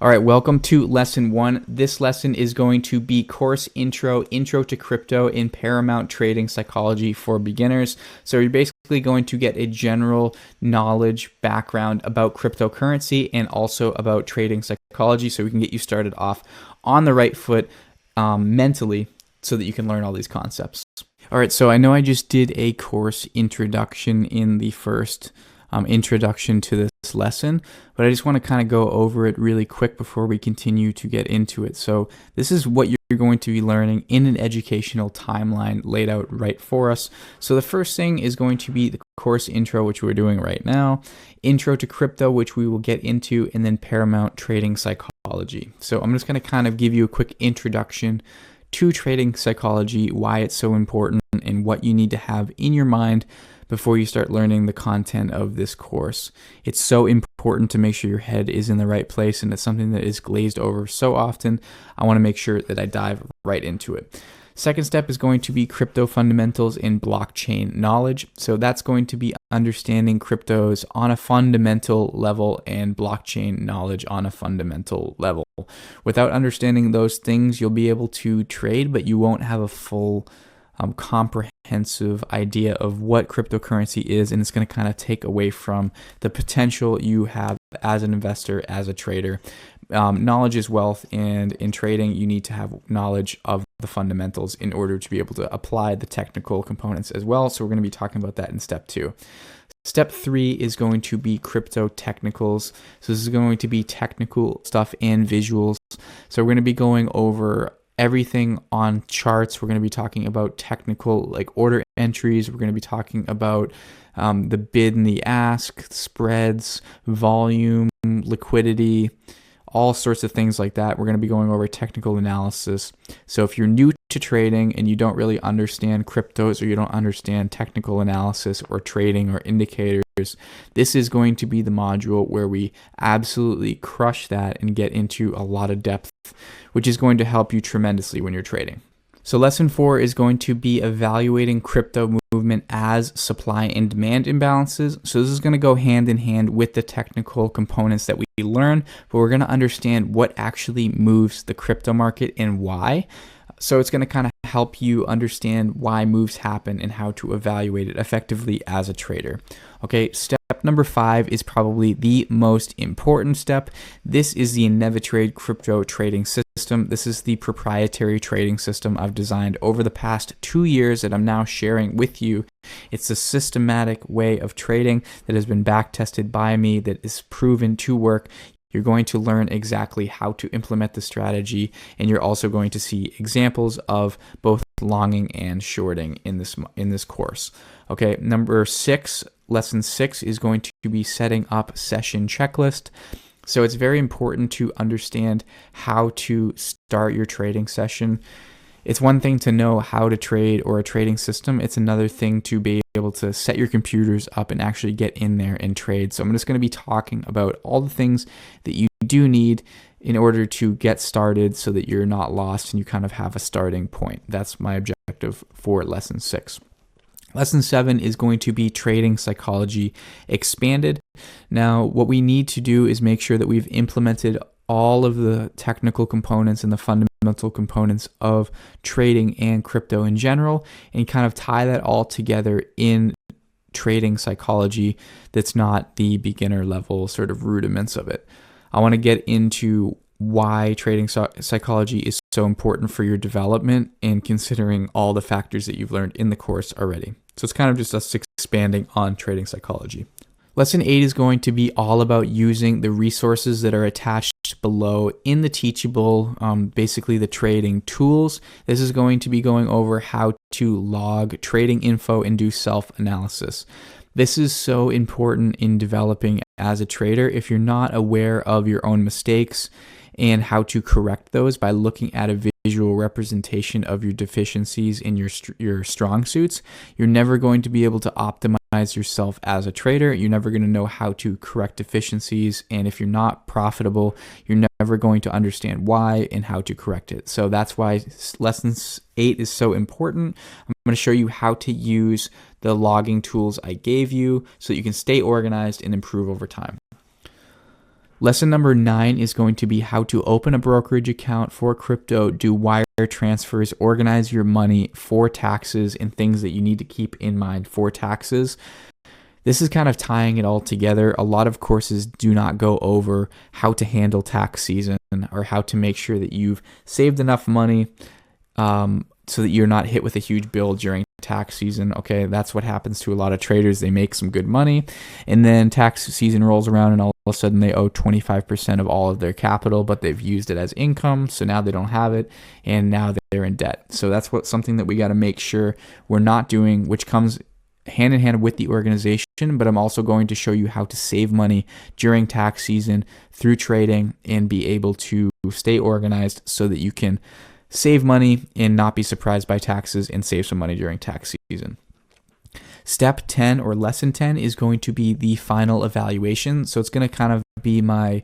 All right, welcome to lesson 1. This lesson is going to be course intro to crypto in Paramount Trading Psychology for beginners. So you're basically going to get a general knowledge background about cryptocurrency and also about trading psychology, so we can get you started off on the right foot mentally so that you can learn all these concepts. All right, so I know I just did a course introduction in the first introduction to this lesson, but I just want to kind of go over it really quick before we continue to get into it. So this is what you're going to be learning in an educational timeline laid out right for us. So the first thing is going to be the course intro, which we're doing right now, intro to crypto, which we will get into, and then Paramount Trading Psychology. So I'm just going to kind of give you a quick introduction to trading psychology, why it's so important, and what you need to have in your mind before you start learning the content of this course. It's so important to make sure your head is in the right place, and it's something that is glazed over so often. I want to make sure that I dive right into it. Second step is going to be crypto fundamentals and blockchain knowledge. So that's going to be understanding cryptos on a fundamental level and blockchain knowledge on a fundamental level. Without understanding those things, you'll be able to trade, but you won't have a full comprehensive idea of what cryptocurrency is, and it's going to kind of take away from the potential you have as an investor, as a trader. Knowledge is wealth, and in trading, you need to have knowledge of the fundamentals in order to be able to apply the technical components as well. So we're going to be talking about that in step 2. Step 3 is going to be crypto technicals. So this is going to be technical stuff and visuals. So we're going to be going over everything on charts. We're going to be talking about technical, like order entries. We're going to be talking about the bid and the ask, spreads, volume, liquidity, all sorts of things like that. We're going to be going over technical analysis. So if you're new to trading and you don't really understand cryptos, or you don't understand technical analysis or trading or indicators, this is going to be the module where we absolutely crush that and get into a lot of depth, which is going to help you tremendously when you're trading. So lesson 4 is going to be evaluating crypto movement as supply and demand imbalances. So this is going to go hand in hand with the technical components that we learn, but we're going to understand what actually moves the crypto market and why. So it's going to kind of help you understand why moves happen and how to evaluate it effectively as a trader. Okay, step number 5 is probably the most important step. This is the INEVITRADE crypto trading system. This is the proprietary trading system I've designed over the past 2 years that I'm now sharing with you. It's a systematic way of trading that has been back tested by me, that is proven to work. You're going to learn exactly how to implement the strategy, and you're also going to see examples of both longing and shorting in this course. Okay, number 6, lesson 6 is going to be setting up session checklist. So it's very important to understand how to start your trading session. It's one thing to know how to trade or a trading system. It's another thing to be able to set your computers up and actually get in there and trade. So I'm just going to be talking about all the things that you do need in order to get started so that you're not lost and you kind of have a starting point. That's my objective for lesson 6. Lesson 7 is going to be trading psychology expanded. Now, what we need to do is make sure that we've implemented all of the technical components and the fundamental components of trading and crypto in general, and kind of tie that all together in trading psychology that's not the beginner level sort of rudiments of it. I want to get into why trading psychology is so important for your development, and considering all the factors that you've learned in the course already. So it's kind of just us expanding on trading psychology. Lesson 8 is going to be all about using the resources that are attached below in the teachable, basically the trading tools. This is going to be going over how to log trading info and do self-analysis. This is so important in developing as a trader. If you're not aware of your own mistakes and how to correct those by looking at a visual representation of your deficiencies in your strong suits, you're never going to be able to optimize yourself as a trader. You're never going to know how to correct deficiencies, and if you're not profitable, you're never going to understand why and how to correct it. So that's why lesson 8 is so important. I'm going to show you how to use the logging tools I gave you so that you can stay organized and improve over time. Lesson number 9 is going to be how to open a brokerage account for crypto, do wire transfers, organize your money for taxes, and things that you need to keep in mind for taxes. This is kind of tying it all together. A lot of courses do not go over how to handle tax season or how to make sure that you've saved enough money so that you're not hit with a huge bill during tax season. Okay, that's what happens to a lot of traders. They make some good money, and then tax season rolls around, and all of a sudden they owe 25% of all of their capital, but they've used it as income, so now they don't have it, and now they're in debt. So that's something that we got to make sure we're not doing, which comes hand in hand with the organization, but I'm also going to show you how to save money during tax season through trading and be able to stay organized so that you can save money and not be surprised by taxes and save some money during tax season. Step 10 or lesson 10 is going to be the final evaluation. So it's going to kind of be my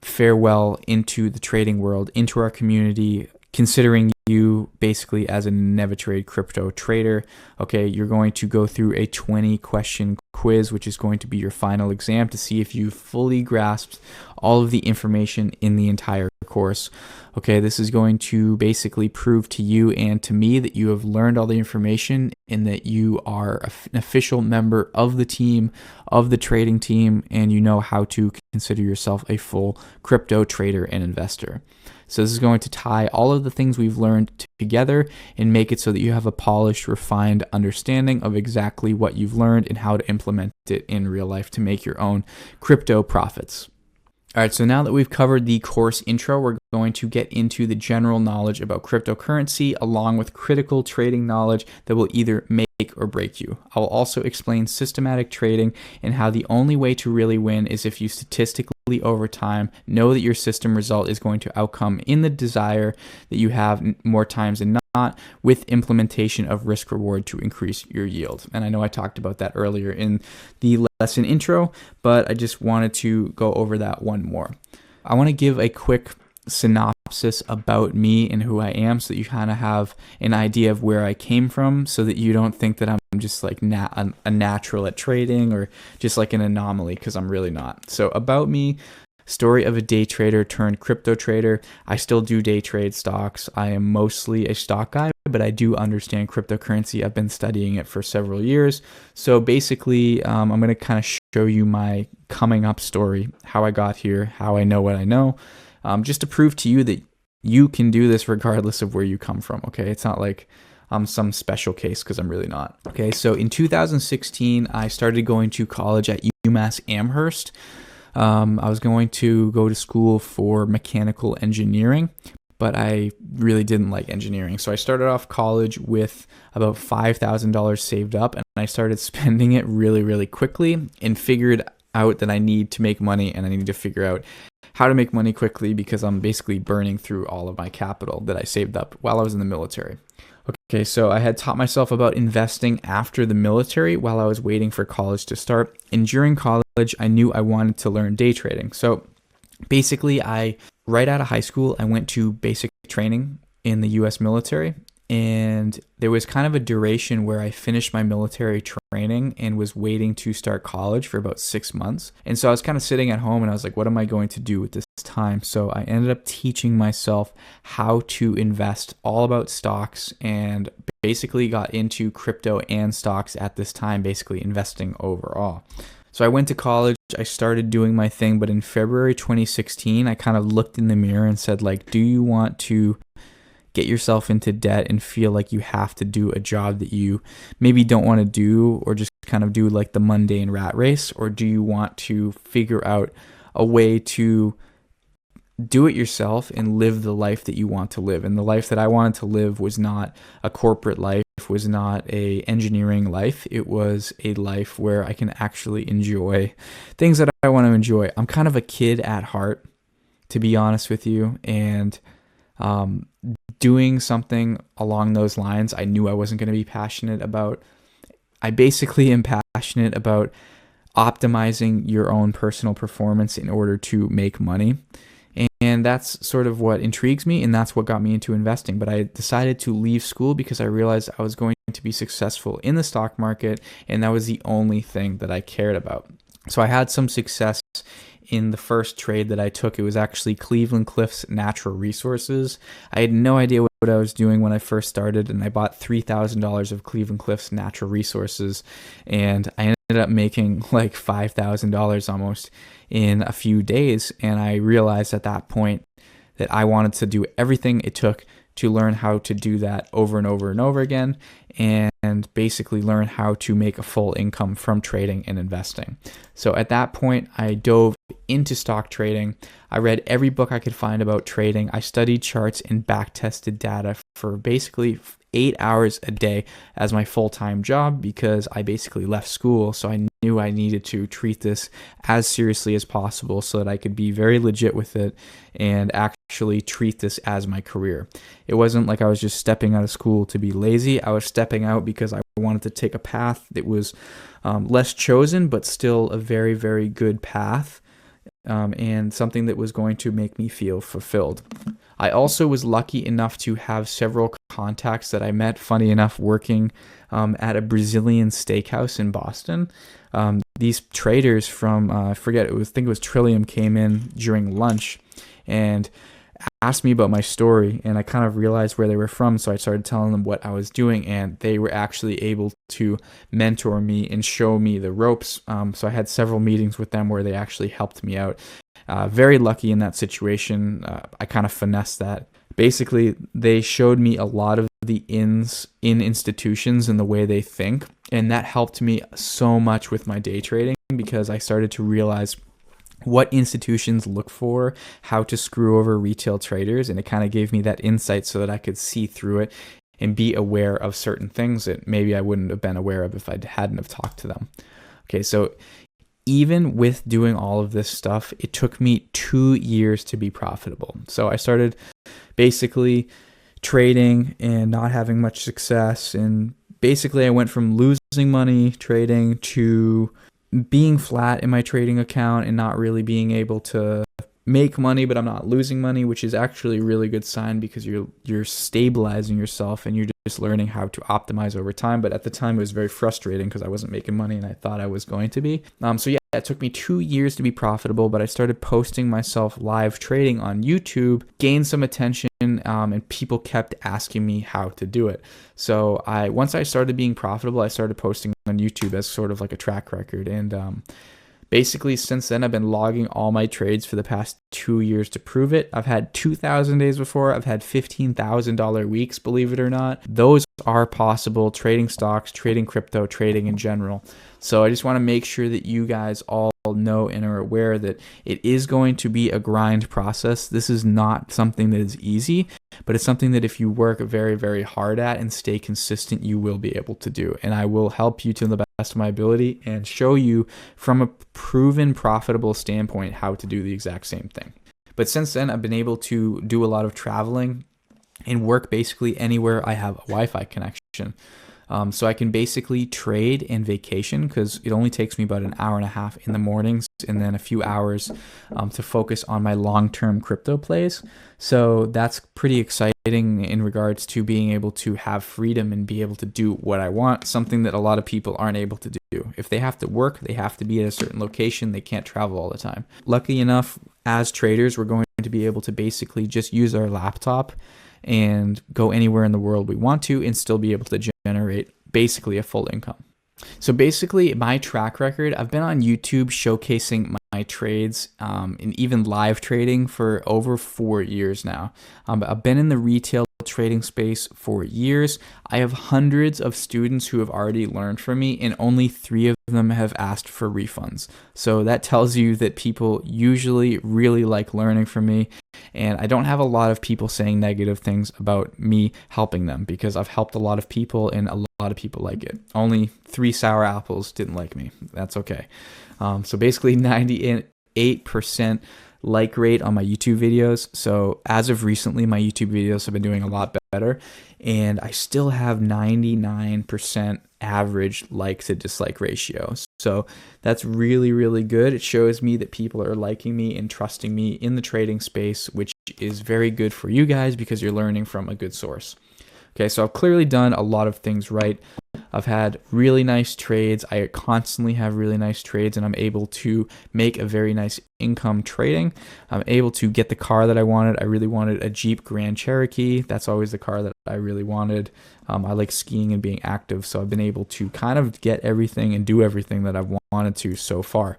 farewell into the trading world, into our community, considering you basically as an INEVITRADE crypto trader. Okay, you're going to go through a 20-question quiz, which is going to be your final exam to see if you fully grasped all of the information in the entire course. Okay, this is going to basically prove to you and to me that you have learned all the information and that you are an official member of the team, of the trading team, and you know how to consider yourself a full crypto trader and investor. So this is going to tie all of the things we've learned together and make it so that you have a polished, refined understanding of exactly what you've learned and how to implement it in real life to make your own crypto profits. All right, so now that we've covered the course intro, we're going to get into the general knowledge about cryptocurrency along with critical trading knowledge that will either make or break you. I will also explain systematic trading and how the only way to really win is if you statistically over time know that your system result is going to outcome in the desire that you have more times than not, with implementation of risk reward to increase your yield. And I know I talked about that earlier in the lesson intro, but I just wanted to go over that one more. I want to give a quick synopsis about me and who I am so that you kind of have an idea of where I came from, so that you don't think that I'm just like a natural at trading or just like an anomaly, because I'm really not. So about me: story of a day trader turned crypto trader. I still do day trade stocks. I am mostly a stock guy, but I do understand cryptocurrency. I've been studying it for several years. So basically, I'm going to kind of show you my coming up story, how I got here, how I know what I know, just to prove to you that you can do this regardless of where you come from. Okay, it's not like I'm some special case, because I'm really not. Okay, so in 2016, I started going to college at UMass Amherst. I was going to go to school for mechanical engineering, but I really didn't like engineering. So I started off college with about $5,000 saved up, and I started spending it really, really quickly and figured out that I need to make money, and I need to figure out how to make money quickly because I'm basically burning through all of my capital that I saved up while I was in the military. Okay, so I had taught myself about investing after the military while I was waiting for college to start. And during college, I knew I wanted to learn day trading. So basically, right out of high school, I went to basic training in the US military. And there was kind of a duration where I finished my military training and was waiting to start college for about 6 months. And so I was kind of sitting at home and I was like, what am I going to do with this time? So I ended up teaching myself how to invest, all about stocks, and basically got into crypto and stocks at this time, basically investing overall. So I went to college, I started doing my thing, but in February 2016, I kind of looked in the mirror and said, like, do you want to get yourself into debt and feel like you have to do a job that you maybe don't want to do, or just kind of do like the mundane rat race? Or do you want to figure out a way to do it yourself and live the life that you want to live? And the life that I wanted to live was not a corporate life, was not a engineering life. It was a life where I can actually enjoy things that I want to enjoy. I'm kind of a kid at heart, to be honest with you, and doing something along those lines I knew I wasn't going to be passionate about. I basically am passionate about optimizing your own personal performance in order to make money. And that's sort of what intrigues me, and that's what got me into investing. But I decided to leave school because I realized I was going to be successful in the stock market, and that was the only thing that I cared about. So I had some success in the first trade that I took. It was actually Cleveland Cliffs Natural Resources. I had no idea what I was doing when I first started, and I bought $3,000 of Cleveland Cliffs Natural Resources, and I ended up making like $5,000 almost in a few days. And I realized at that point that I wanted to do everything it took to learn how to do that over and over and over again, and basically learn how to make a full income from trading and investing. So at that point, I dove into stock trading. I read every book I could find about trading. I studied charts and back-tested data for basically 8 hours a day as my full-time job, because I basically left school, so I knew I needed to treat this as seriously as possible so that I could be very legit with it and actually treat this as my career. It wasn't like I was just stepping out of school to be lazy. I was stepping out because I wanted to take a path that was less chosen, but still a very, very good path, and something that was going to make me feel fulfilled. I also was lucky enough to have several contacts that I met, funny enough, working at a Brazilian steakhouse in Boston. These traders from, I think it was Trillium, came in during lunch and asked me about my story, and I kind of realized where they were from, so I started telling them what I was doing, and they were actually able to mentor me and show me the ropes. So I had several meetings with them where they actually helped me out. Very lucky in that situation. I kind of finessed that. Basically, they showed me a lot of the ins in institutions and the way they think, and that helped me so much with my day trading, because I started to realize what institutions look for, how to screw over retail traders, and it kind of gave me that insight so that I could see through it and be aware of certain things that maybe I wouldn't have been aware of if I hadn't have talked to them. Okay, so even with doing all of this stuff, it took me 2 years to be profitable. So I started basically trading and not having much success, and basically I went from losing money trading to being flat in my trading account and not really being able to make money, but I'm not losing money, which is actually a really good sign, because you're stabilizing yourself and you're just learning how to optimize over time. But at the time, it was very frustrating because I wasn't making money and I thought I was going to be. So yeah, it took me 2 years to be profitable, but I started posting myself live trading on YouTube, gained some attention, and people kept asking me how to do it. So once I started being profitable, I started posting on YouTube as sort of like a track record. And basically, since then, I've been logging all my trades for the past 2 years to prove it. I've had 2,000 days before. I've had $15,000 weeks, believe it or not. Those are possible, trading stocks, trading crypto, trading in general. So I just want to make sure that you guys all know and are aware that it is going to be a grind process. This is not something that is easy, but it's something that if you work very, very hard at and stay consistent, you will be able to do. And I will help you to the best of my ability and show you from a proven profitable standpoint how to do the exact same thing. But since then, I've been able to do a lot of traveling and work basically anywhere I have a Wi-Fi connection. So I can basically trade and vacation, because it only takes me about an hour and a half in the mornings and then a few hours to focus on my long-term crypto plays. So that's pretty exciting in regards to being able to have freedom and be able to do what I want, something that a lot of people aren't able to do. If they have to work, they have to be at a certain location. They can't travel all the time. Lucky enough, as traders, we're going to be able to basically just use our laptop and go anywhere in the world we want to and still be able to generate basically a full income. So basically, my track record, I've been on YouTube showcasing my trades and even live trading for over 4 years now. I've been in the retail trading space for years. I have hundreds of students who have already learned from me, and only 3 of them have asked for refunds. So that tells you that people usually really like learning from me, and I don't have a lot of people saying negative things about me helping them, because I've helped a lot of people and a lot of people like it. Only 3 sour apples didn't like me. That's okay. So basically 98% like rate on my YouTube videos. So as of recently, my YouTube videos have been doing a lot better, and I still have 99% average like to dislike ratio. So that's really, really good. It shows me that people are liking me and trusting me in the trading space, which is very good for you guys because you're learning from a good source. Okay, so I've clearly done a lot of things right. I've had really nice trades. I constantly have really nice trades, and I'm able to make a very nice income trading. I'm able to get the car that I wanted. I really wanted a Jeep Grand Cherokee. That's always the car that I really wanted. I like skiing and being active, so I've been able to kind of get everything and do everything that I've wanted to so far.